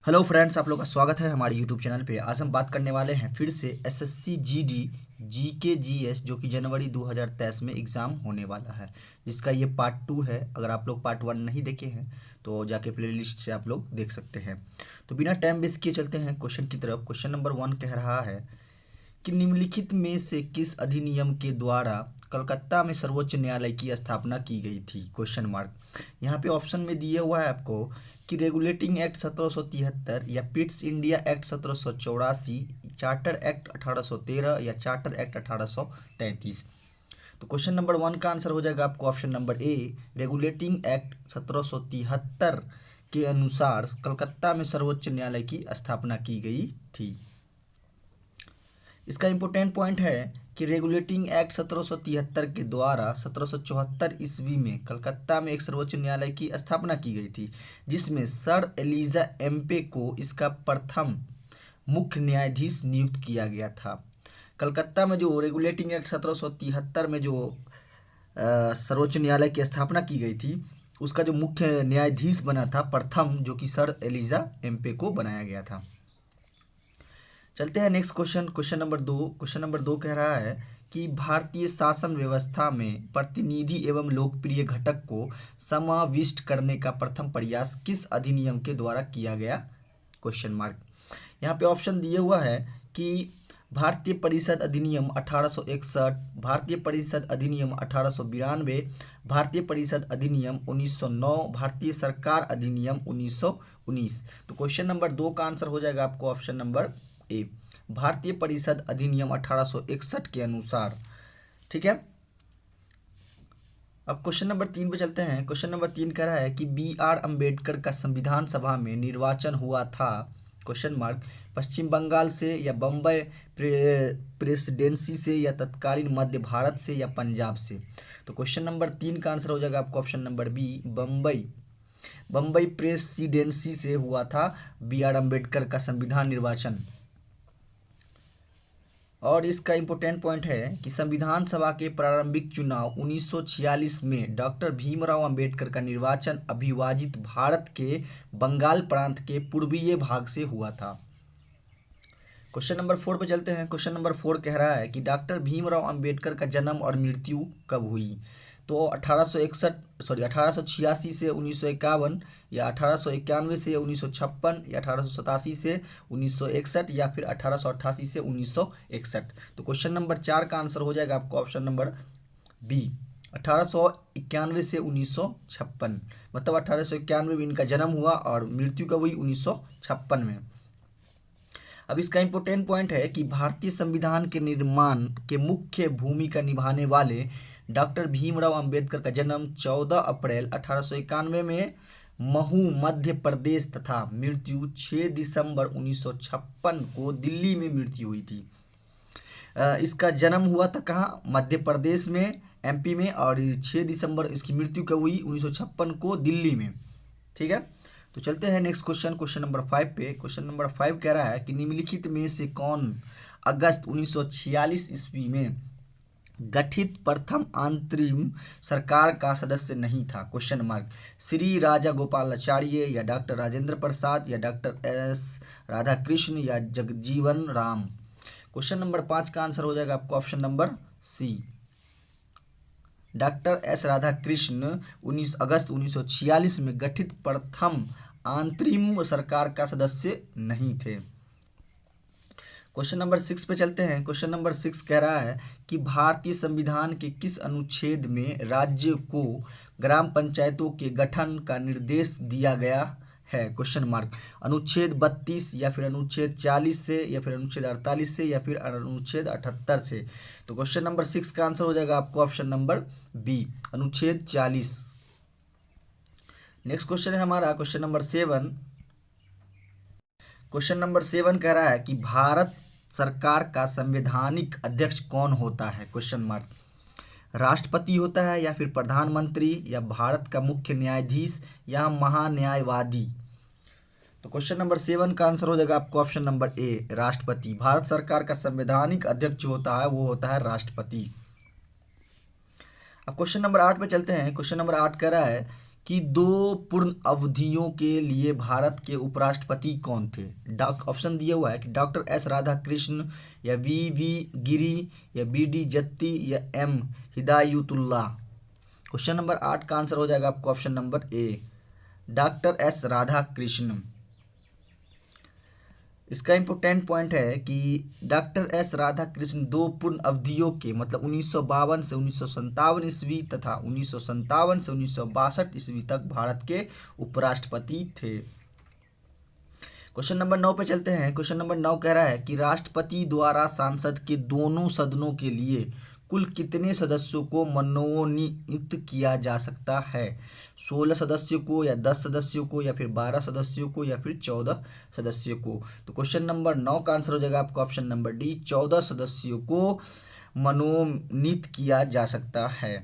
Hello friends, आप लोग का स्वागत है हमारे यूट्यूब चैनल पे। आज हम बात करने वाले हैं फिर से एसएससी जीडी जीके जीएस जो कि जनवरी 2023 में एग्ज़ाम होने वाला है, जिसका ये पार्ट 2 है। अगर आप लोग पार्ट 1 नहीं देखे हैं तो जाके प्लेलिस्ट से आप लोग देख सकते हैं। तो बिना टाइम वेस्ट किए चलते हैं क्वेश्चन की तरफ। क्वेश्चन नंबर 1 कह रहा है कि निम्नलिखित में से किस अधिनियम के द्वारा कलकत्ता में सर्वोच्च न्यायालय की स्थापना की गई थी? Question mark. यहाँ पे ऑप्शन में दिया हुआ है आपको कि रेगुलेटिंग एक्ट 1773 या Pitt's India act 1784, charter act 1813 या चार्टर एक्ट 1833। तो क्वेश्चन नंबर 1 का आंसर हो जाएगा आपको ऑप्शन नंबर ए, रेगुलेटिंग एक्ट 1773 के अनुसार कलकत्ता में सर्वोच्च न्यायालय की स्थापना की गई थी। इसका इम्पोर्टेंट पॉइंट है कि रेगुलेटिंग एक्ट 1773 के द्वारा 1774 ईस्वी में कलकत्ता में एक सर्वोच्च न्यायालय की स्थापना की गई थी, जिसमें सर एलिजा एम्पे को इसका प्रथम मुख्य न्यायाधीश नियुक्त किया गया था। कलकत्ता में जो रेगुलेटिंग एक्ट 1773 में जो सर्वोच्च न्यायालय की स्थापना की गई थी, उसका जो मुख्य न्यायाधीश बना था प्रथम, जो कि सर एलिजा एम्पे को बनाया गया था। चलते हैं नेक्स्ट क्वेश्चन। क्वेश्चन नंबर दो कह रहा है कि भारतीय शासन व्यवस्था में प्रतिनिधि एवं लोकप्रिय घटक को समाविष्ट करने का प्रथम प्रयास किस अधिनियम के द्वारा किया गया? Question mark. यहाँ पे ऑप्शन दिए हुआ है कि भारतीय परिषद अधिनियम 1861, भारतीय परिषद अधिनियम 1892, भारतीय परिषद अधिनियम 1909, भारतीय सरकार अधिनियम 1919। तो क्वेश्चन नंबर 2 का आंसर हो जाएगा आपको ऑप्शन नंबर ए, भारतीय परिषद अधिनियम 1861 के अनुसार। ठीक है, अब क्वेश्चन नंबर 3 पे चलते हैं। क्वेश्चन नंबर 3 कह रहा है कि B.R. अम्बेडकर का संविधान सभा में निर्वाचन हुआ था? Question mark. पश्चिम बंगाल से या बम्बई प्रेसिडेंसी से या तत्कालीन मध्य भारत से या पंजाब से? तो क्वेश्चन नंबर 3 का आंसर हो जाएगा आपको option number B, Bombay presidency से हुआ था B.R. अम्बेडकर का संविधान निर्वाचन। और इसका इम्पोर्टेंट पॉइंट है कि संविधान सभा के प्रारंभिक चुनाव 1946 में डॉक्टर भीमराव अंबेडकर का निर्वाचन अविभाजित भारत के बंगाल प्रांत के पूर्वीय भाग से हुआ था। क्वेश्चन नंबर 4 पे चलते हैं। क्वेश्चन नंबर 4 कह रहा है कि डॉक्टर भीमराव अंबेडकर का जन्म और मृत्यु कब हुई? तो 1886 से 1951, या 1891 से 1956, या 1887 से 1961, या फिर 1888 से 1961। तो क्वेश्चन नंबर 4 का आंसर हो जाएगा आपको ऑप्शन नंबर बी, 1891 से 1956। मतलब 1891 में इनका जन्म हुआ और मृत्यु कब हुई? 1956 में। अब इसका इम्पोर्टेंट पॉइंट है कि भारतीय संविधान के निर्माण के मुख्य भूमिका निभाने वाले डॉक्टर भीमराव अंबेडकर का जन्म 14 अप्रैल 1891 में महू मध्य प्रदेश तथा मृत्यु 6 दिसंबर 1956 को दिल्ली में मृत्यु हुई थी। इसका जन्म हुआ था कहाँ? मध्य प्रदेश में, एमपी में, और 6 दिसंबर इसकी मृत्यु कब हुई? 1956 को दिल्ली में। ठीक है, तो चलते हैं नेक्स्ट क्वेश्चन, क्वेश्चन नंबर 5 पे। क्वेश्चन नंबर 5 कह रहा है कि निम्नलिखित में से कौन अगस्त 1946 ईस्वी में गठित प्रथम अंतरिम सरकार का सदस्य नहीं था? Question mark. श्री राजा गोपालाचार्य, या डॉक्टर राजेंद्र प्रसाद, या डॉक्टर एस राधाकृष्ण, या जगजीवन राम? क्वेश्चन नंबर 5 का आंसर हो जाएगा आपको option number C, doctor S Radhakrishna 19 अगस्त 1946 में गठित प्रथम अंतरिम सरकार का सदस्य नहीं थे। क्वेश्चन नंबर 6 पे चलते हैं। क्वेश्चन नंबर 6 कह रहा है कि भारतीय संविधान के किस अनुच्छेद में राज्य को ग्राम पंचायतों के गठन का निर्देश दिया गया है? Question mark. अनुच्छेद 32, या फिर अनुच्छेद 40 से, या फिर अनुच्छेद 48 से, या फिर अनुच्छेद 78 से? तो क्वेश्चन नंबर 6 का आंसर हो जाएगा आपको ऑप्शन नंबर बी, अनुच्छेद 40। नेक्स्ट क्वेश्चन है हमारा क्वेश्चन नंबर 7। क्वेश्चन नंबर 7 कह रहा है कि भारत सरकार का संवैधानिक अध्यक्ष कौन होता है? Question mark. राष्ट्रपति होता है, या फिर प्रधानमंत्री, या भारत का मुख्य न्यायाधीश, या महान्यायवादी? तो क्वेश्चन नंबर 7 का आंसर हो जाएगा आपको ऑप्शन नंबर ए, राष्ट्रपति। भारत सरकार का संवैधानिक अध्यक्ष जो होता है वो होता है राष्ट्रपति। अब क्वेश्चन नंबर 8 पे चलते हैं। क्वेश्चन नंबर 8 कह रहा है कि 2 पूर्ण अवधियों के लिए भारत के उपराष्ट्रपति कौन थे। ऑप्शन दिया हुआ है कि डॉक्टर एस राधाकृष्ण या वी गिरी या बी डी जत्ती या एम हिदायतुल्लाह। क्वेश्चन नंबर 8 का आंसर हो जाएगा आपको ऑप्शन नंबर ए, डॉक्टर एस राधाकृष्ण। इसका इंपोर्टेंट पॉइंट है कि डॉक्टर एस राधाकृष्ण 2 पूर्ण अवधियों के मतलब 1952 से 1957 ईस्वी तथा 1957 से 1962 ईस्वी तक भारत के उपराष्ट्रपति थे। क्वेश्चन नंबर 9 पे चलते हैं। क्वेश्चन नंबर 9 कह रहा है कि राष्ट्रपति द्वारा संसद के दोनों सदनों के लिए कुल कितने सदस्यों को मनोनीत किया जा सकता है। 16 सदस्यों को या 10 सदस्यों को या फिर 12 सदस्यों को या फिर 14 सदस्यों को। तो क्वेश्चन नंबर 9 का आंसर हो जाएगा आपका ऑप्शन नंबर डी, 14 सदस्यों को मनोनीत किया जा सकता है।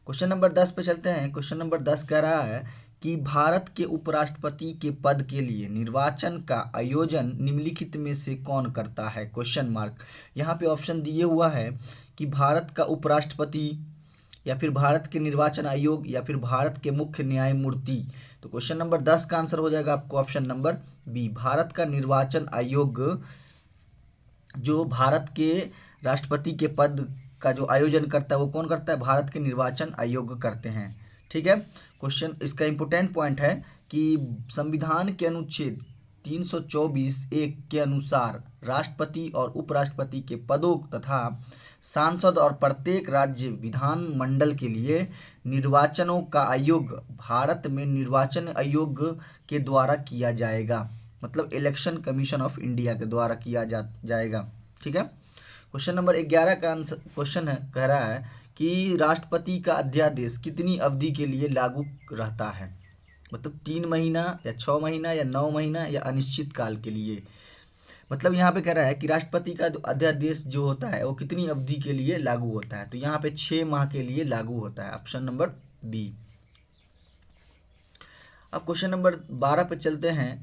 क्वेश्चन नंबर 10 पे चलते हैं। क्वेश्चन नंबर 10 कह रहा है कि भारत के उपराष्ट्रपति के पद के लिए निर्वाचन का आयोजन निम्नलिखित में से कौन करता है। Question mark. यहाँ पे ऑप्शन दिए हुआ है कि भारत का उपराष्ट्रपति या फिर भारत के निर्वाचन आयोग या फिर भारत के मुख्य न्यायमूर्ति। तो क्वेश्चन नंबर 10 का आंसर हो जाएगा आपको ऑप्शन नंबर बी, भारत का निर्वाचन आयोग जो भारत के राष्ट्रपति के पद का जो आयोजन करता है वो कौन करता है, भारत के निर्वाचन आयोग करते हैं। ठीक है। क्वेश्चन इसका इंपोर्टेंट पॉइंट है कि संविधान के अनुच्छेद 324(1) के अनुसार राष्ट्रपति और उपराष्ट्रपति के पदों तथा सांसद और प्रत्येक राज्य विधानमंडल के लिए निर्वाचनों का आयोग भारत में निर्वाचन आयोग के द्वारा किया जाएगा, मतलब इलेक्शन कमीशन ऑफ इंडिया के द्वारा किया जाएगा। ठीक है। क्वेश्चन नंबर 11 का आंसर क्वेश्चन है कह रहा है कि राष्ट्रपति का अध्यादेश कितनी अवधि के लिए लागू रहता है, मतलब 3 महीना या 6 महीना या 9 महीना या अनिश्चित काल के लिए। मतलब यहाँ पे कह रहा है कि राष्ट्रपति का जो अध्यादेश जो होता है वो कितनी अवधि के लिए लागू होता है। तो यहाँ पे 6 माह के लिए लागू होता है, ऑप्शन नंबर बी। अब क्वेश्चन नंबर 12 पे चलते हैं।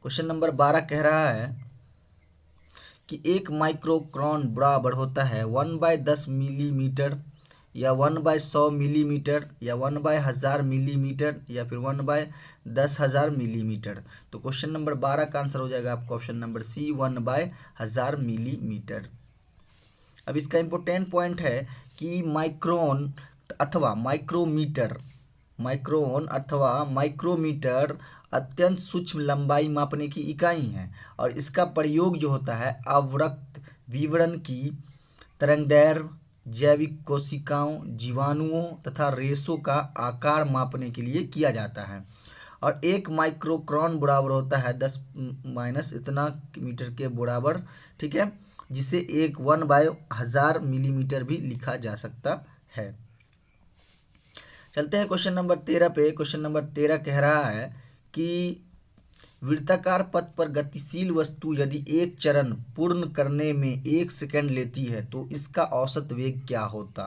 क्वेश्चन नंबर 12 कह रहा है कि 1 माइक्रोक्रॉन बराबर होता है 1/10 मिलीमीटर या 1/100 मिलीमीटर या 1/1000 मिलीमीटर या फिर 1/10,000 मिलीमीटर। तो क्वेश्चन नंबर 12 का आंसर हो जाएगा आपको ऑप्शन नंबर सी, 1/1000 मिलीमीटर। अब इसका इंपोर्टेंट पॉइंट है कि माइक्रोन अथवा माइक्रोमीटर, माइक्रोन अथवा माइक्रोमीटर अत्यंत सूक्ष्म लंबाई मापने की इकाई है और इसका प्रयोग जो होता है अवरक्त विवरण की तरंगदैर्घ्य, जैविक कोशिकाओं, जीवाणुओं तथा रेशों का आकार मापने के लिए किया जाता है। और 1 माइक्रोक्रॉन बराबर होता है 10 - इतना मीटर के बराबर। ठीक है, जिसे 1/1000 मिलीमीटर भी लिखा जा सकता है। चलते हैं क्वेश्चन नंबर 13 पे। क्वेश्चन नंबर 13 कह रहा है कि वृत्ताकार पथ पर गतिशील वस्तु यदि एक चरण पूर्ण करने में 1 सेकंड लेती है तो इसका औसत वेग क्या होगा।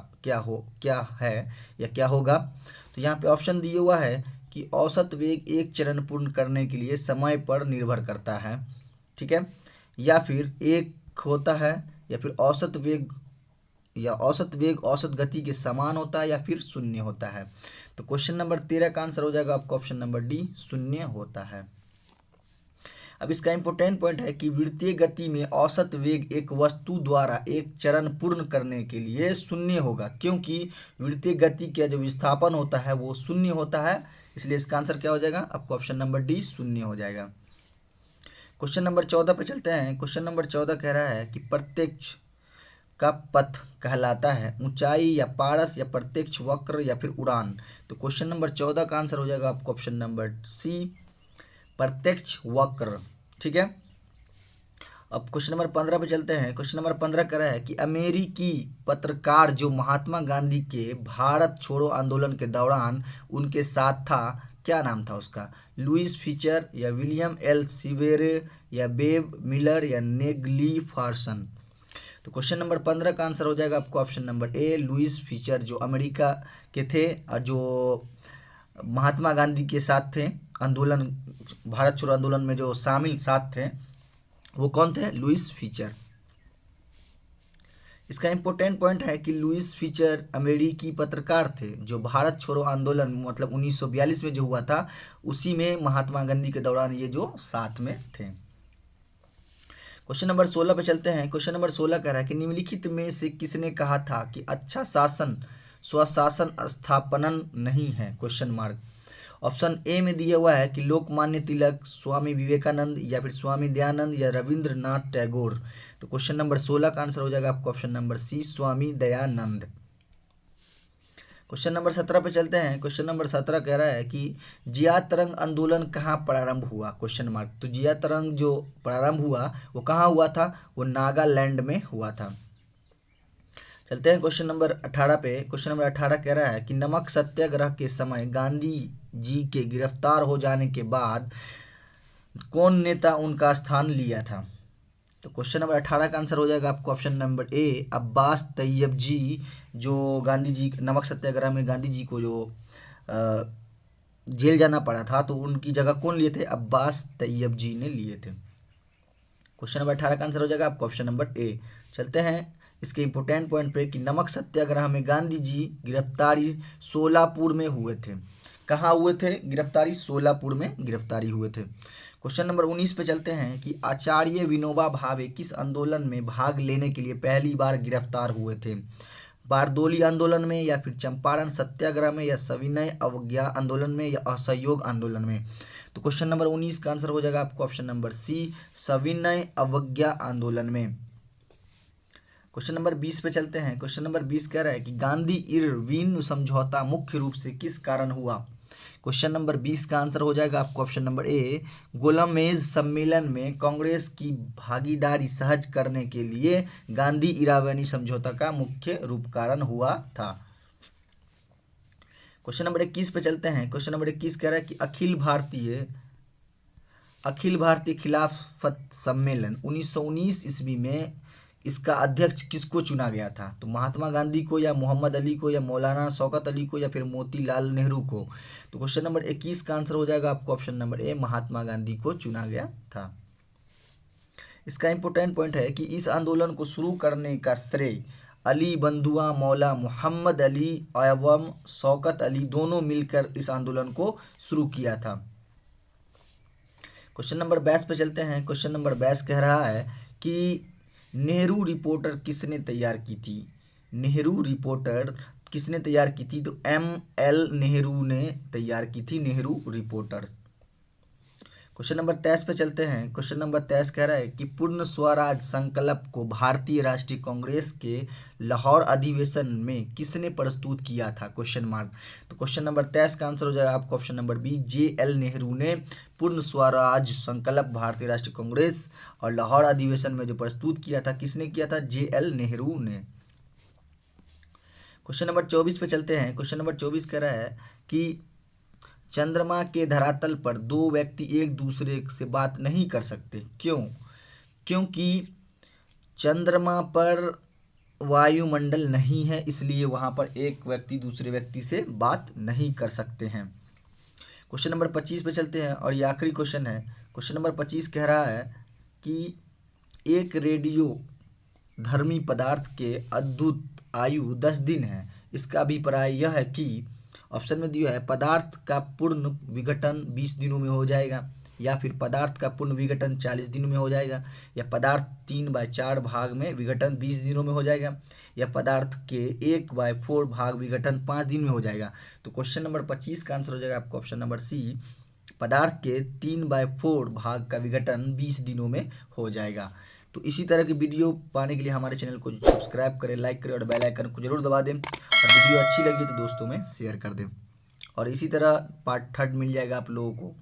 तो यहाँ पे ऑप्शन दिया हुआ है कि औसत वेग एक चरण पूर्ण करने के लिए समय पर निर्भर करता है। ठीक है, या फिर 1 होता है या फिर औसत वेग औसत गति के समान होता है या फिर 0 होता है। तो क्वेश्चन नंबर 13 का आंसर हो जाएगा आपका ऑप्शन नंबर डी, 0 होता है। अब इसका इंपोर्टेंट पॉइंट है कि वृत्तीय गति में औसत वेग एक वस्तु द्वारा एक चरण पूर्ण करने के लिए 0 होगा, क्योंकि वृत्तीय गति का जो विस्थापन होता है वो 0 होता है। इसलिए इसका आंसर क्या हो जाएगा आपको ऑप्शन नंबर डी, 0 हो जाएगा। क्वेश्चन नंबर 14 पे चलते हैं। क्वेश्चन नंबर 14 कह रहा है कि प्रत्यक्ष का पथ कहलाता है ऊंचाई या पारस या प्रत्यक्ष वक्र या फिर उड़ान। तो क्वेश्चन नंबर 14 का आंसर हो जाएगा आपको ऑप्शन नंबर सी, प्रत्यक्ष वक्र। ठीक है। अब क्वेश्चन नंबर 15 पे चलते हैं। क्वेश्चन नंबर 15 कह रहा है कि अमेरिकी पत्रकार जो महात्मा गांधी के भारत छोड़ो आंदोलन के दौरान उनके साथ था, क्या नाम था उसका, लुइस फीचर या विलियम एल सिवेरे या बेब मिलर या नेग्ली फार्सन। तो क्वेश्चन नंबर 15 का आंसर हो जाएगा आपको option number A, Louis Fischer, जो अमेरिका के थे और जो महात्मा गांधी के साथ थे आंदोलन, भारत छोड़ो आंदोलन में जो शामिल साथ थे वो कौन थे, लुइस फीचर। इसका इम्पोर्टेंट पॉइंट है कि लुइस फीचर अमेरिकी पत्रकार थे जो भारत छोड़ो आंदोलन मतलब 1942 में जो हुआ था उसी में महात्मा गांधी के दौरान ये जो साथ में थे। क्वेश्चन नंबर 16 पे चलते हैं। क्वेश्चन नंबर 16 कह रहा है कि निम्नलिखित में से किसने कहा था कि अच्छा शासन स्वशासन स्थापनन नहीं है, क्वेश्चन मार्क। ऑप्शन ए में दिया हुआ है कि लोकमान्य तिलक, स्वामी विवेकानंद या फिर स्वामी दयानंद या रविंद्रनाथ टैगोर। तो क्वेश्चन नंबर 16 का आंसर हो जाएगा आपको ऑप्शन नंबर सी, स्वामी दयानंद। क्वेश्चन नंबर 17 पे चलते हैं। क्वेश्चन नंबर 17 कह रहा है कि जिया तरंग आंदोलन कहाँ प्रारंभ हुआ, क्वेश्चन मार्क। तो जिया तरंग जो प्रारंभ हुआ वो कहाँ हुआ था, वो नागालैंड में हुआ था। चलते हैं क्वेश्चन नंबर 18 पे। क्वेश्चन नंबर 18 कह रहा है कि नमक सत्याग्रह के समय गांधी जी के गिरफ्तार हो जाने के बाद कौन नेता उनका स्थान लिया था। तो क्वेश्चन नंबर 18 का आंसर हो जाएगा आपको option number A, Abbas Tayyab ji, जो गांधी जी नमक सत्याग्रह में गांधी जी को जो जेल जाना पड़ा था तो उनकी जगह कौन लिए थे, अब्बास तैयब जी ने लिए थे। क्वेश्चन नंबर 18 का आंसर हो जाएगा आपको ऑप्शन नंबर ए। चलते हैं इसके इंपोर्टेंट पॉइंट पे कि नमक सत्याग्रह में गांधी जी गिरफ्तारी सोलापुर में हुए थे। कहाँ हुए थे गिरफ्तारी, सोलापुर में गिरफ्तारी हुए थे। क्वेश्चन नंबर 19 पे चलते हैं कि आचार्य विनोबा भावे किस आंदोलन में भाग लेने के लिए पहली बार गिरफ्तार हुए थे, बारदोली आंदोलन में या फिर चंपारण सत्याग्रह में या सविनय अवज्ञा आंदोलन में या असहयोग आंदोलन में। तो क्वेश्चन नंबर 19 का आंसर हो जाएगा आपको ऑप्शन नंबर सी, सविनय अवज्ञा आंदोलन में। क्वेश्चन नंबर 20 पे चलते हैं। क्वेश्चन नंबर 20 कह रहा है कि गांधी इरविन समझौता मुख्य रूप से किस कारण हुआ। क्वेश्चन नंबर 20 का आंसर हो जाएगा आपको ऑप्शन नंबर ए, गोलमेज सम्मेलन में कांग्रेस की भागीदारी सहज करने के लिए गांधी इरावनी समझौता का मुख्य रूप कारण हुआ था। क्वेश्चन नंबर 21 पे चलते हैं। क्वेश्चन नंबर 21 कह रहा है कि अखिल भारतीय खिलाफत सम्मेलन 1919 ईस्वी में इसका अध्यक्ष किसको चुना गया था। तो महात्मा गांधी को या मोहम्मद अली को या मौलाना शौकत अली को या फिर मोतीलाल नेहरू को। तो क्वेश्चन नंबर 21 का आंसर हो जाएगा आपको ऑप्शन नंबर ए, महात्मा गांधी को चुना गया था। इसका इंपोर्टेंट पॉइंट है कि इस आंदोलन को शुरू करने का श्रेय अली बंधुआ मौला मोहम्मद अली एवं शौकत अली दोनों मिलकर इस आंदोलन को शुरू किया था। क्वेश्चन नंबर 22 पे चलते हैं। क्वेश्चन नंबर 22 कह रहा है कि नेहरू रिपोर्टर किसने तैयार की थी। नेहरू रिपोर्टर किसने तैयार की थी, तो ML नेहरू ने तैयार की थी नेहरू रिपोर्टर। क्वेश्चन नंबर 23 पे चलते हैं। क्वेश्चन नंबर 23 कह रहा है कि पूर्ण स्वराज संकल्प को भारतीय राष्ट्रीय कांग्रेस के लाहौर अधिवेशन में किसने प्रस्तुत किया था, क्वेश्चन मार्क। तो क्वेश्चन नंबर 23 का आंसर हो जाएगा आपको option number B, JL Nehru ने पूर्ण स्वराज संकल्प भारतीय राष्ट्रीय कांग्रेस और लाहौर अधिवेशन में जो प्रस्तुत किया था, किसने किया था, JL नेहरू ने। क्वेश्चन नंबर 24 पे चलते हैं। क्वेश्चन नंबर 24 कह रहा है कि चंद्रमा के धरातल पर दो व्यक्ति एक दूसरे से बात नहीं कर सकते, क्यों। क्योंकि चंद्रमा पर वायुमंडल नहीं है, इसलिए वहां पर एक व्यक्ति दूसरे व्यक्ति से बात नहीं कर सकते हैं। क्वेश्चन नंबर 25 पे चलते हैं और ये आखिरी क्वेश्चन है। क्वेश्चन नंबर 25 कह रहा है कि एक रेडियो धर्मी पदार्थ के अद्भुत आयु 10 दिन है। इसका अभिप्राय यह है कि ऑप्शन में दिया है पदार्थ का पूर्ण विघटन 20 दिनों में हो जाएगा, या फिर पदार्थ का पूर्ण विघटन 40 दिनों में हो जाएगा, या पदार्थ 3/4 भाग में विघटन 20 दिनों में हो जाएगा, या पदार्थ के 1/4 भाग विघटन 5 दिन में हो जाएगा। तो क्वेश्चन नंबर 25 का आंसर हो जाएगा आपको ऑप्शन नंबर सी, पदार्थ के 3/4 भाग का विघटन 20 दिनों में हो जाएगा। तो इसी तरह की वीडियो पाने के लिए हमारे चैनल को सब्सक्राइब करें, लाइक करें और बेल आइकन को जरूर दबा दें, और वीडियो अच्छी लगी तो दोस्तों में शेयर कर दें। और इसी तरह पार्ट 3 मिल जाएगा आप लोगों को।